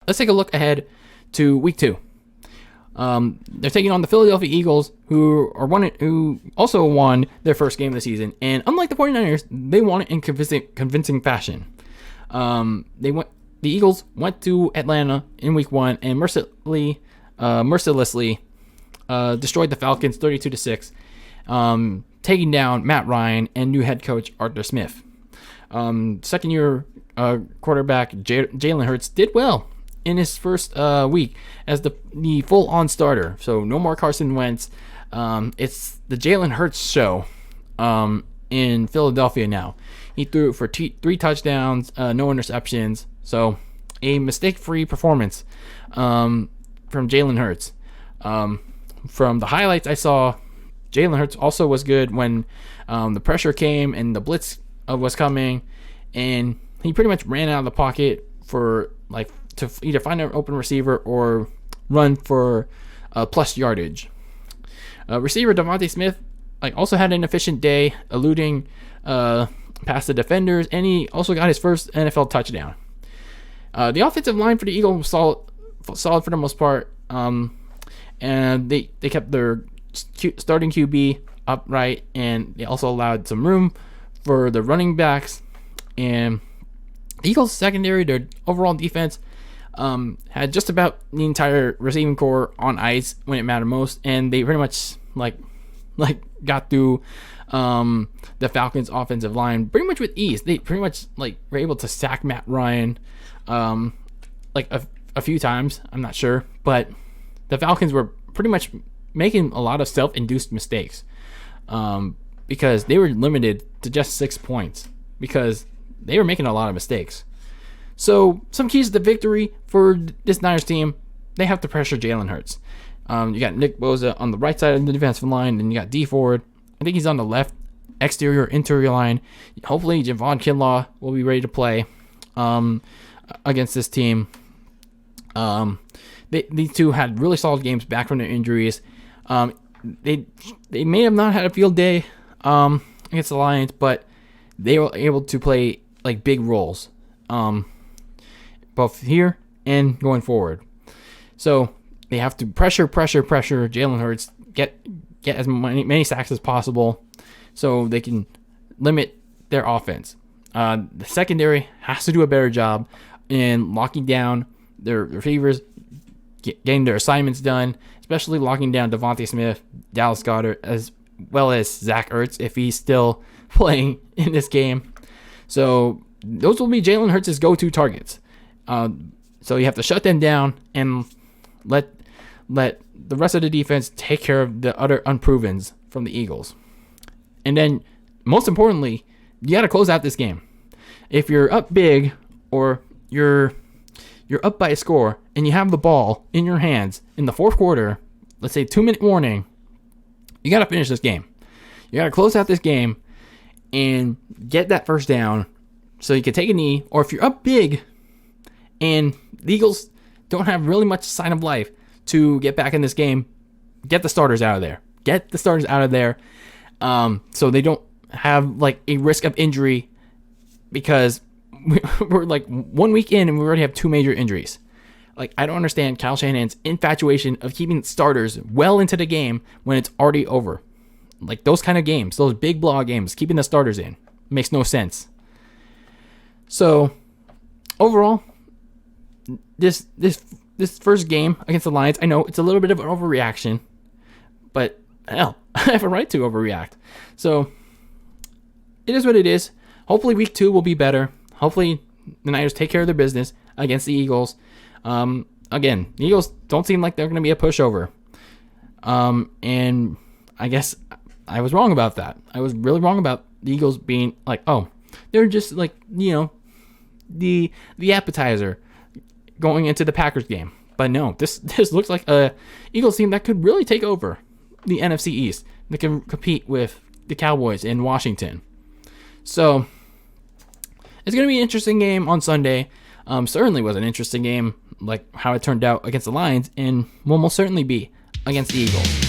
let's take a look ahead to week 2. They're taking on the Philadelphia Eagles, who also won their first game of the season. And unlike the 49ers, they won it in convincing fashion. The Eagles went to Atlanta in week 1 and mercilessly destroyed the Falcons 32-6, taking down Matt Ryan and new head coach Arthur Smith. Second-year quarterback Jalen Hurts did well in his first week as the full-on starter. So no more Carson Wentz. It's the Jalen Hurts show in Philadelphia now. He threw for 3 touchdowns, no interceptions. So a mistake-free performance from Jalen Hurts. From the highlights I saw, Jalen Hurts also was good when the pressure came and the blitz was coming, and he pretty much ran out of the pocket for to either find an open receiver or run for plus yardage. Receiver Devontae Smith also had an efficient day, eluding past the defenders, and he also got his first NFL touchdown. The offensive line for the Eagles was solid for the most part, and they kept their starting QB upright, and they also allowed some room for the running backs. And the Eagles secondary, their overall defense, had just about the entire receiving core on ice when it mattered most, and they pretty much got through the Falcons' offensive line pretty much with ease. They pretty much were able to sack Matt Ryan a few times. I'm not sure, but the Falcons were pretty much making a lot of self-induced mistakes because they were limited to just 6 points because they were making a lot of mistakes. So some keys to the victory for this Niners team: they have to pressure Jalen Hurts. You got Nick Bosa on the right side of the defensive line, and you got D Ford. I think he's on the left exterior interior line. Hopefully Javon Kinlaw will be ready to play against this team. These two had really solid games back from their injuries. They may have not had a field day against the Lions, but they were able to play big roles, both here and going forward. So they have to pressure Jalen Hurts, get as many sacks as possible, so they can limit their offense. The secondary has to do a better job in locking down their receivers, getting their assignments done, especially locking down Devontae Smith, Dallas Goedert, as well as Zach Ertz if he's still playing in this game. So those will be Jalen Hurts' go-to targets. So you have to shut them down and let the rest of the defense take care of the other unprovens from the Eagles. And then, most importantly, you got to close out this game. If you're up big or you're up by a score and you have the ball in your hands in the fourth quarter, let's say 2-minute warning, you got to finish this game. You got to close out this game and get that first down so you can take a knee. Or if you're up big and the Eagles don't have really much sign of life to get back in this game, get the starters out of there. Get the starters out of there so they don't have a risk of injury, because we're 1 week in and we already have 2 major injuries. I don't understand Kyle Shanahan's infatuation of keeping starters well into the game when it's already over. Those kind of games, those big blowout games, keeping the starters in makes no sense. So overall, this first game against the Lions, I know it's a little bit of an overreaction, but hell, I have a right to overreact. So it is what it is. Hopefully week 2 will be better. Hopefully the Niners take care of their business against the Eagles. Again, the Eagles don't seem like they're going to be a pushover. And I guess I was wrong about that. I was really wrong about the Eagles being they're just the appetizer going into the Packers game. But no, this looks like a Eagles team that could really take over the NFC East. They can compete with the Cowboys in Washington. So it's going to be an interesting game on Sunday. Certainly was an interesting game, how it turned out against the Lions, and will most certainly be against the Eagles.